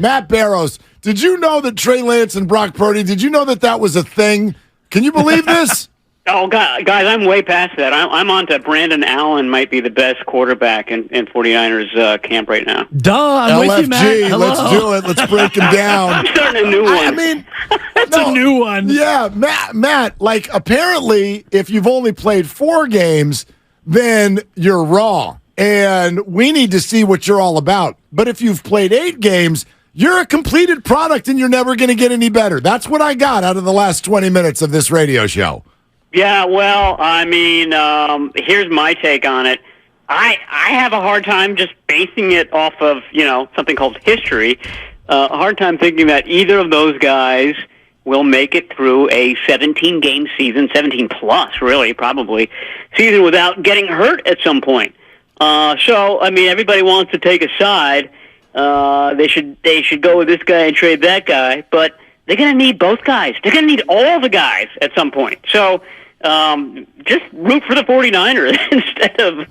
Matt Barrows, did you know that Trey Lance and Brock Purdy, did you know that was a thing? Can you believe this? Oh, guys, I'm way past that. I'm on to Brandon Allen might be the best quarterback in 49ers camp right now. Duh, I'm with you, Matt. LFG, Hello. let's do it. Let's break him down. I'm starting a new one. I mean, That's a new one. Yeah, Matt, like apparently if you've only played 4 games, then you're wrong. And we need to see what you're all about. But if you've played 8 games, you're a completed product and you're never going to get any better. That's what I got out of the last 20 minutes of this radio show. Yeah, well, I mean, here's my take on it. I have a hard time just basing it off of, something called history. A hard time thinking that either of those guys will make it through a 17-game season, 17-plus, really, probably, season without getting hurt at some point. So, I mean, everybody wants to take a side. They should go with this guy and trade that guy, but they're going to need both guys. They're going to need all the guys at some point. So just root for the 49ers instead of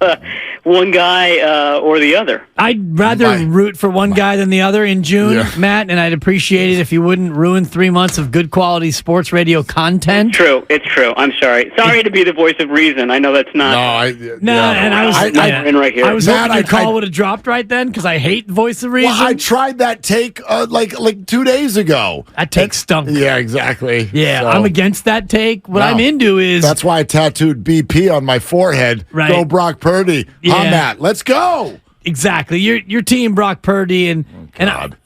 one guy or the other. I'd rather root for one guy than the other in June, Matt, and I'd appreciate it if you wouldn't ruin 3 months of good quality sports radio content. It's true. I'm sorry. Sorry to be the voice of reason. I know that's not. I was hoping your call would have dropped right then because I hate voice of reason. Well, I tried that take like 2 days ago. That take stunk. Yeah, exactly. Yeah, so, I'm against that take. What I'm into is... That's why I tattooed BP on my forehead. Right. Go Brock Purdy. Yeah. Matt. Let's go. Exactly. You're team Brock Purdy, and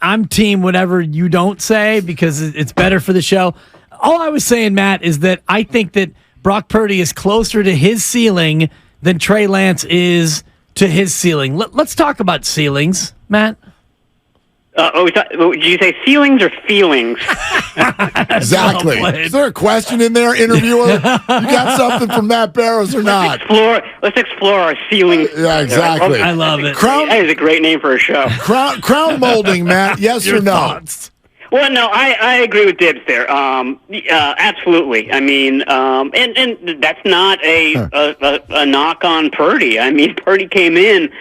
I'm team whatever you don't say because it's better for the show. All I was saying, Matt, is that I think that Brock Purdy is closer to his ceiling than Trey Lance is to his ceiling. Let's talk about ceilings, Matt. Did you say ceilings or feelings? Exactly. Is there a question in there, interviewer? You got something from Matt Barrows or not? Let's explore our ceiling. Yeah, exactly. I love it. That is a great name for a show. Crown molding, Matt. Yes or no? Thoughts? Well, no, I agree with Dibs there. Absolutely. I mean, and that's not a knock on Purdy. I mean, Purdy came in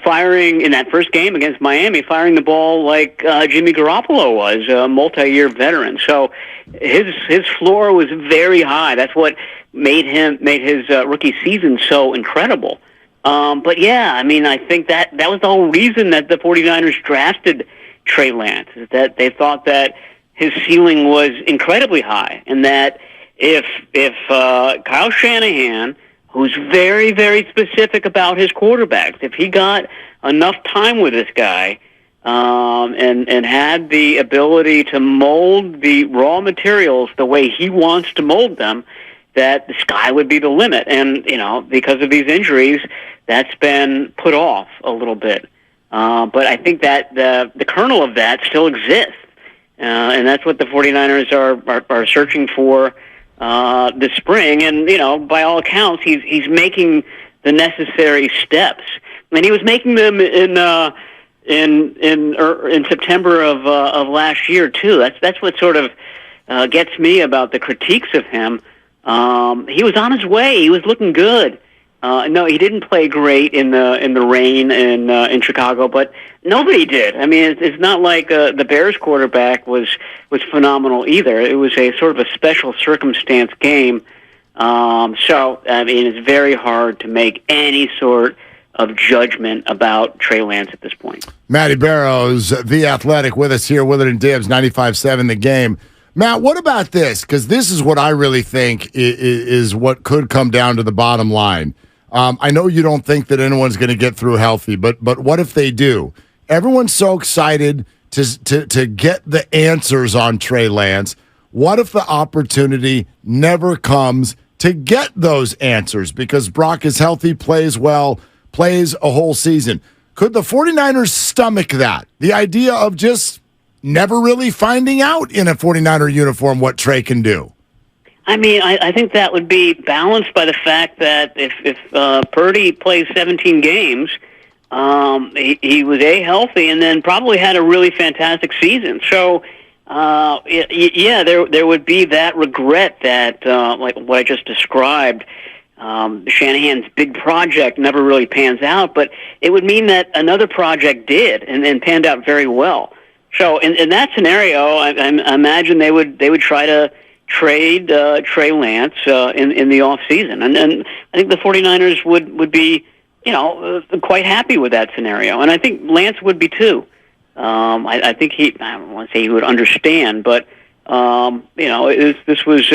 firing in that first game against Miami, firing the ball like Jimmy Garoppolo was, a multi-year veteran. So his floor was very high. That's what made his rookie season so incredible. But yeah, I mean, I think that was the whole reason that the 49ers drafted Trey Lance, is that they thought that his ceiling was incredibly high, and that if Kyle Shanahan, who's very, very specific about his quarterbacks, if he got enough time with this guy and had the ability to mold the raw materials the way he wants to mold them, that the sky would be the limit. And, because of these injuries, that's been put off a little bit. But I think that the kernel of that still exists. And that's what the 49ers are searching for this spring, and by all accounts, he's making the necessary steps, and he was making them in September of last year too. That's what sort of gets me about the critiques of him. He was on his way. He was looking good. No, he didn't play great in the rain in Chicago, but nobody did. I mean, it's not like the Bears quarterback was phenomenal either. It was a sort of a special circumstance game. So, I mean, it's very hard to make any sort of judgment about Trey Lance at this point. Matty Barrows, The Athletic, with us here, Willard and Dibs, 95.7 The Game. Matt, what about this? Because this is what I really think is what could come down to the bottom line. I know you don't think that anyone's going to get through healthy, but what if they do? Everyone's so excited to get the answers on Trey Lance. What if the opportunity never comes to get those answers because Brock is healthy, plays well, plays a whole season? Could the 49ers stomach that? The idea of just never really finding out in a 49er uniform what Trey can do? I mean, I think that would be balanced by the fact that if Purdy plays 17 games, he was healthy and then probably had a really fantastic season. So, there would be that regret that, like what I just described, Shanahan's big project never really pans out, but it would mean that another project did and panned out very well. So in that scenario, I imagine they would try to trade Trey Lance in the off season, and I think the 49ers would be quite happy with that scenario, and I think Lance would be too. I think I don't want to say he would understand, but this was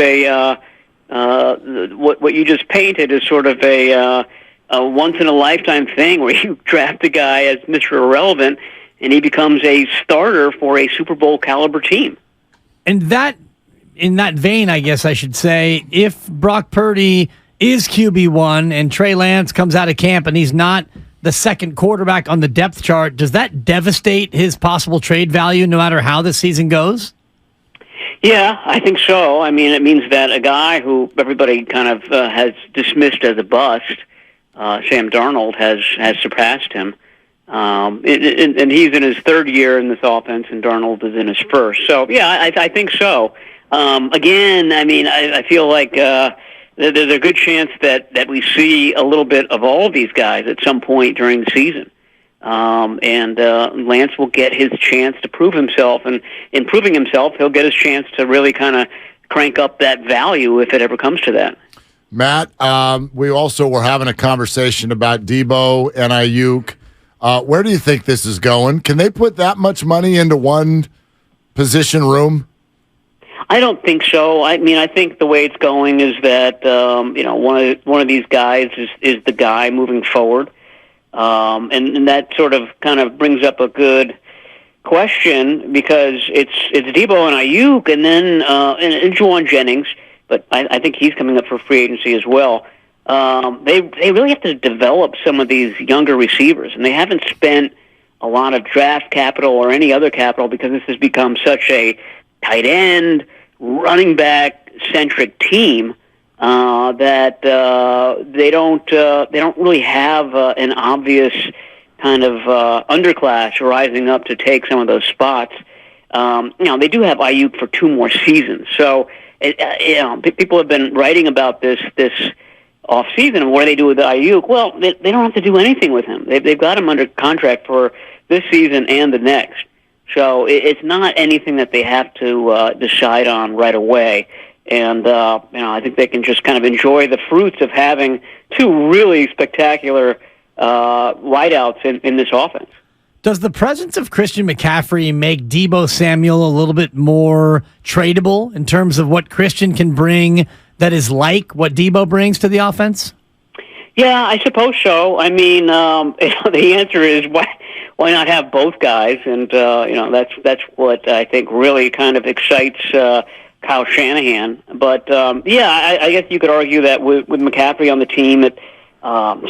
what you just painted is sort of a once in a lifetime thing where you draft a guy as Mr. Irrelevant and he becomes a starter for a Super Bowl caliber team. And that, in that vein, I guess I should say, if Brock Purdy is QB1 and Trey Lance comes out of camp and he's not the second quarterback on the depth chart, does that devastate his possible trade value no matter how the season goes? Yeah, I think so. I mean, it means that a guy who everybody kind of has dismissed as a bust, Sam Darnold, has surpassed him. And he's in his third year in this offense, and Darnold is in his first. So, yeah, I think so. Again, I mean, I feel like there's a good chance that we see a little bit of all of these guys at some point during the season. And Lance will get his chance to prove himself, and in proving himself, he'll get his chance to really kind of crank up that value if it ever comes to that. Matt, we also were having a conversation about Debo and Ayuk. Where do you think this is going? Can they put that much money into one position room? I don't think so. I mean, I think the way it's going is that one of these guys is the guy moving forward. And that sort of kind of brings up a good question because it's Debo and Ayuk, and then and Juwan Jennings, but I think he's coming up for free agency as well. They really have to develop some of these younger receivers, and they haven't spent a lot of draft capital or any other capital because this has become such a tight end, running back centric team. That they don't really have an obvious kind of underclass rising up to take some of those spots. They do have Ayuk for 2 more seasons, so people have been writing about this off season and what do they do with Ayuk? Well, they don't have to do anything with him. They've got him under contract for this season and the next, so it's not anything that they have to decide on right away. And, I think they can just kind of enjoy the fruits of having 2 really spectacular wideouts in this offense. Does the presence of Christian McCaffrey make Debo Samuel a little bit more tradable in terms of what Christian can bring that is like what Debo brings to the offense? Yeah, I suppose so. I mean, the answer is why not have both guys? And, that's what I think really kind of excites Kyle Shanahan. But, I guess you could argue that with McCaffrey on the team, that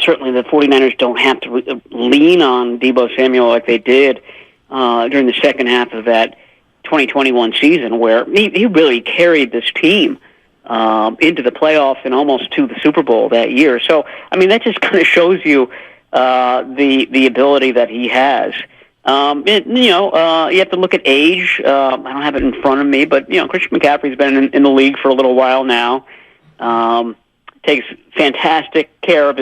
certainly the 49ers don't have to lean on Debo Samuel like they did during the second half of that 2021 season, where he really carried this team into the playoffs and almost to the Super Bowl that year. So, I mean, that just kind of shows you the ability that he has. You have to look at age. I don't have it in front of me, but Christian McCaffrey's been in the league for a little while now. Takes fantastic care of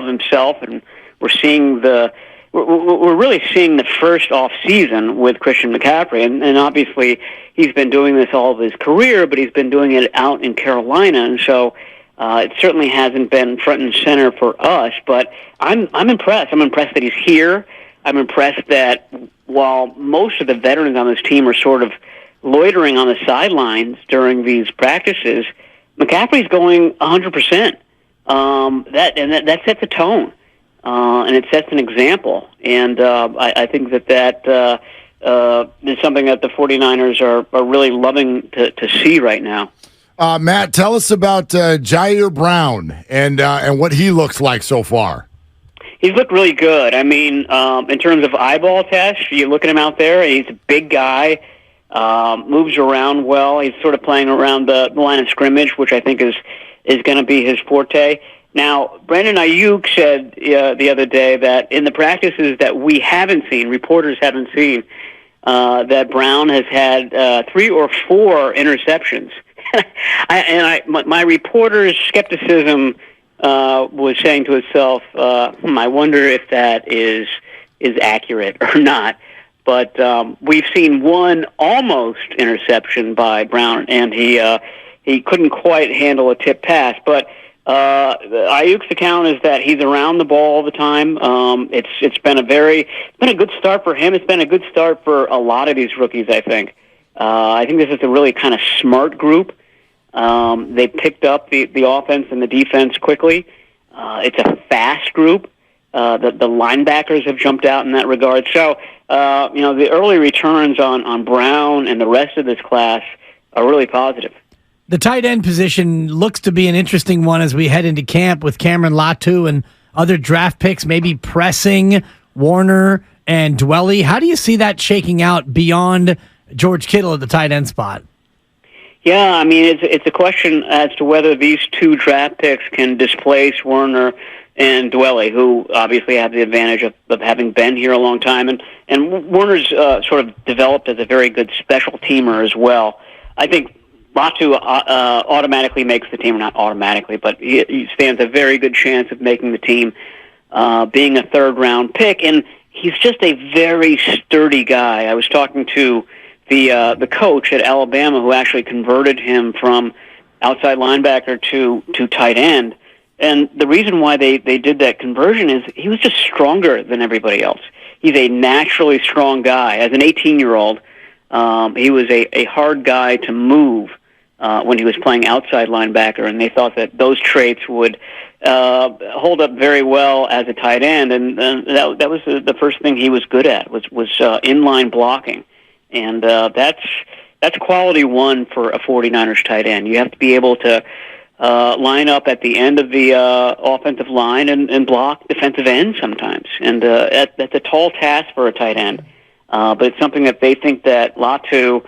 himself, and we're really seeing the first off season with Christian McCaffrey, and obviously he's been doing this all of his career, but he's been doing it out in Carolina, and so it certainly hasn't been front and center for us. But I'm impressed. I'm impressed that he's here. I'm impressed that while most of the veterans on this team are sort of loitering on the sidelines during these practices, McCaffrey's going 100%. That sets a tone, and it sets an example. And I think that is something that the 49ers are really loving to see right now. Matt, tell us about Jair Brown and what he looks like so far. He's looked really good. I mean, in terms of eyeball test, you look at him out there, he's a big guy, moves around well. He's sort of playing around the line of scrimmage, which I think is going to be his forte. Now, Brandon Ayuk said the other day that in the practices that we haven't seen, reporters haven't seen, that Brown has had 3 or 4 interceptions. My reporter's skepticism was saying to himself, I wonder if that is accurate or not. But we've seen one almost interception by Brown, and he couldn't quite handle a tip pass. But Ayuk's account is that he's around the ball all the time. It's been a good start for him. It's been a good start for a lot of these rookies, I think. I think this is a really kind of smart group. They picked up the offense and the defense quickly. It's a fast group. The linebackers have jumped out in that regard. So, the early returns on Brown and the rest of this class are really positive. The tight end position looks to be an interesting one as we head into camp with Cameron Latu and other draft picks, maybe pressing Warner and Dwelly. How do you see that shaking out beyond George Kittle at the tight end spot? Yeah, I mean, it's a question as to whether these two draft picks can displace Warner and Dwelly, who obviously have the advantage of having been here a long time. And Warner's sort of developed as a very good special teamer as well. I think Latu automatically makes the team, or not automatically, but he stands a very good chance of making the team, being a third-round pick. And he's just a very sturdy guy. I was talking to the coach at Alabama who actually converted him from outside linebacker to tight end. And the reason why they did that conversion is he was just stronger than everybody else. He's a naturally strong guy. As an 18-year-old, he was a hard guy to move when he was playing outside linebacker, and they thought that those traits would hold up very well as a tight end. And that was the first thing he was good at was inline blocking. And that's quality one for a 49ers tight end. You have to be able to line up at the end of the offensive line and block defensive ends sometimes. And that's a tall task for a tight end. But it's something that they think that Latu,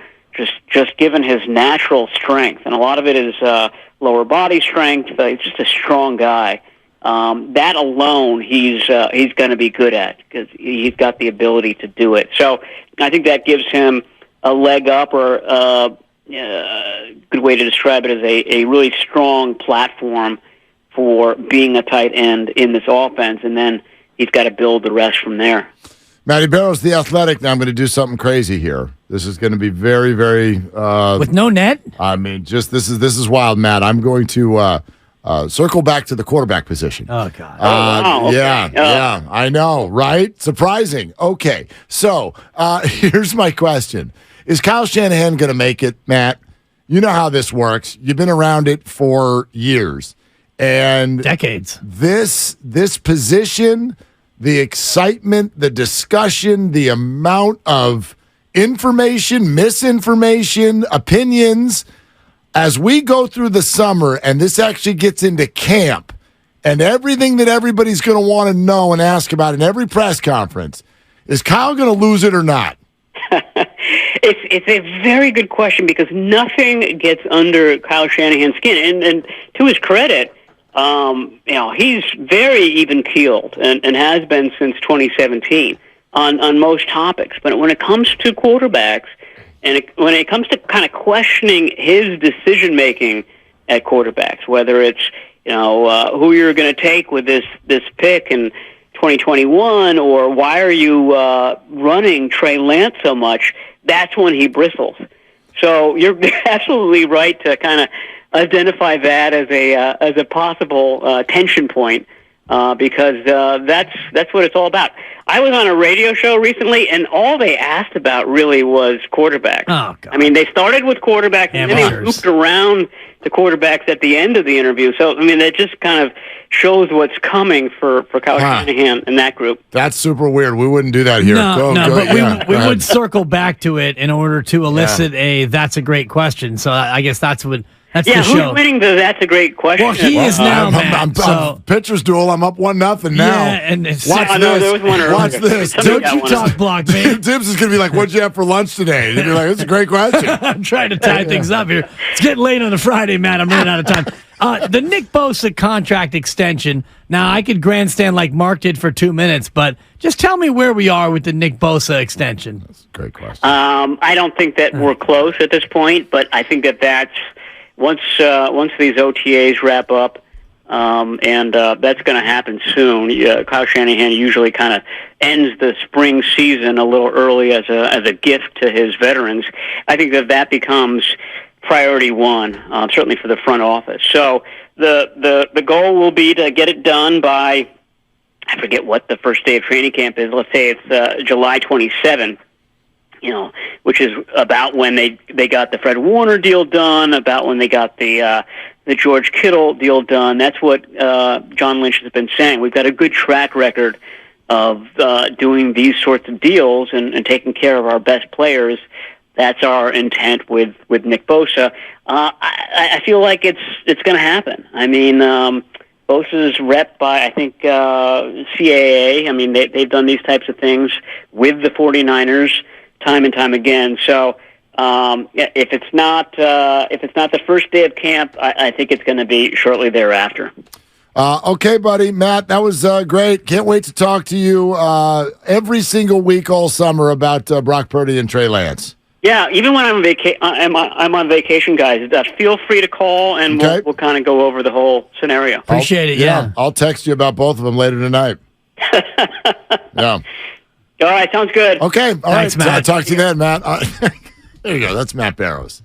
just given his natural strength, and a lot of it is lower body strength, he's just a strong guy. That alone, he's going to be good at because he's got the ability to do it. So I think that gives him a leg up, or a good way to describe it is a really strong platform for being a tight end in this offense, and then he's got to build the rest from there. Matty Barrows, The Athletic. Now I'm going to do something crazy here. This is going to be very, very... with no net? I mean, just this is wild, Matt. I'm going to circle back to the quarterback position. Oh, God. Wow, okay. Yeah, I know, right? Surprising. Okay, so here's my question. Is Kyle Shanahan going to make it, Matt? You know how this works. You've been around it for years. And decades. This position, the excitement, the discussion, the amount of information, misinformation, opinions, as we go through the summer and this actually gets into camp and everything that everybody's going to want to know and ask about in every press conference, is Kyle going to lose it or not? It's a very good question because nothing gets under Kyle Shanahan's skin. And to his credit, he's very even-keeled and has been since 2017 on most topics. But when it comes to quarterbacks, and when it comes to kind of questioning his decision-making at quarterbacks, whether it's who you're going to take with this pick in 2021, or why are you running Trey Lance so much, that's when he bristles. So you're absolutely right to kind of identify that as a possible tension point because that's what it's all about. I was on a radio show recently, and all they asked about really was quarterbacks. Oh, God. I mean, they started with quarterbacks, and then they looped around the quarterbacks at the end of the interview. So, I mean, that just kind of shows what's coming for Kyle Shanahan and that group. That's super weird. We wouldn't do that here. But we would circle back to it in order to elicit that's a great question. So I guess that's the show. Who's winning that's a great question. Well, he is now, man. I'm pitcher's duel. I'm up 1-0 now. Yeah, and watch this. There was one earlier. Watch this. Don't you talk block, man. Dibs is going to be like, what'd you have for lunch today? And you're like, that's a great question. I'm trying to tie things up here. It's getting late on a Friday, Matt. I'm running out of time. The Nick Bosa contract extension. Now, I could grandstand like Mark did for 2 minutes, but just tell me where we are with the Nick Bosa extension. That's a great question. I don't think that we're close at this point, but I think that's once these OTAs wrap up, and that's going to happen soon. Kyle Shanahan usually kind of ends the spring season a little early as a gift to his veterans. I think that becomes priority one, certainly for the front office. So the goal will be to get it done by, I forget what the first day of training camp is. Let's say it's July 27th. Which is about when they got the Fred Warner deal done, about when they got the George Kittle deal done. That's what John Lynch has been saying. We've got a good track record of doing these sorts of deals and taking care of our best players. That's our intent with Nick Bosa. I feel like it's going to happen. I mean, Bosa's rep by, I think, CAA. I mean, they've done these types of things with the 49ers time and time again. So if it's not the first day of camp, I think it's going to be shortly thereafter. Okay, buddy. Matt, that was great. Can't wait to talk to you every single week all summer about Brock Purdy and Trey Lance. Yeah, even when I'm on vacation, guys. Feel free to call, and we'll kind of go over the whole scenario. Appreciate it. Yeah, I'll text you about both of them later tonight. Yeah. All right, sounds good. Okay, all Thanks, right. Matt. Talk to you then, Matt. There you go. That's Matt Barrows.